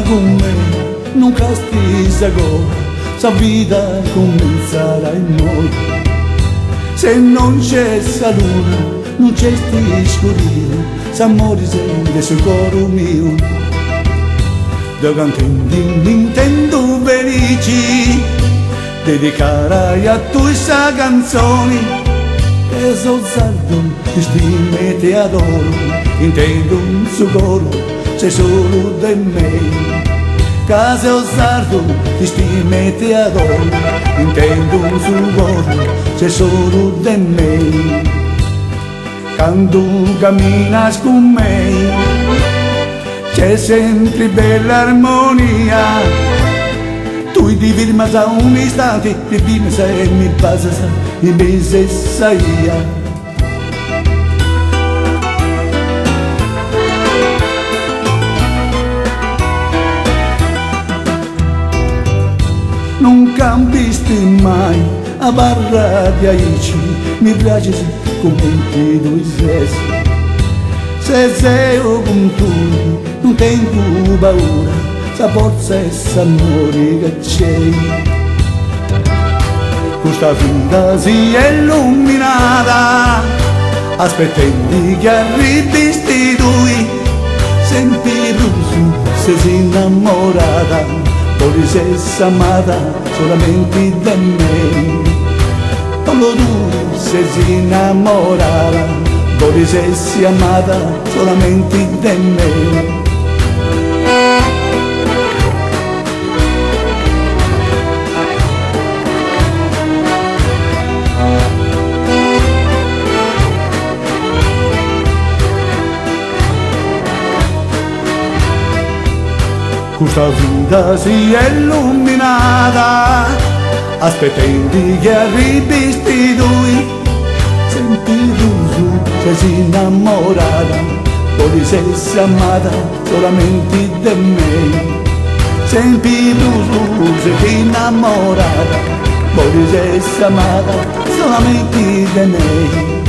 con me, non castighi agora, sa vita cominciarà in noi. Se non c'è la luna, non c'è sti scurio, s'amore sente sul coro mio. Da cantendi intendo felici, dedicare a tu questa canzone, che so sardo, ti stime e ti adoro, intendo un suo coro, sei solo di me. Casa o sardo, ti stime e ti adoro, intendo un suo coro, sei solo di me. Quando camminas con me, c'è sempre bella armonia. Tu ti firmas a un istante, ti firmas e mi pasas in mese saia. Non cambisti mai a barra di amici, mi piace come tu sei. Se sei con tu, non tengo paura, sa forza e s'amore che c'è. Questa vita si è illuminata, aspettando che arrivi sti due, senti tu sei innamorata, poi sei amata solamente di me. Solo tu sei innamorata, poi sei amata solamente di me. Questa vita si è illuminata, aspettando che arrivi sti due, senti tu sei innamorata, poi sei amata solamente di me. Senti tu sei innamorata, poi sei amata solamente di me.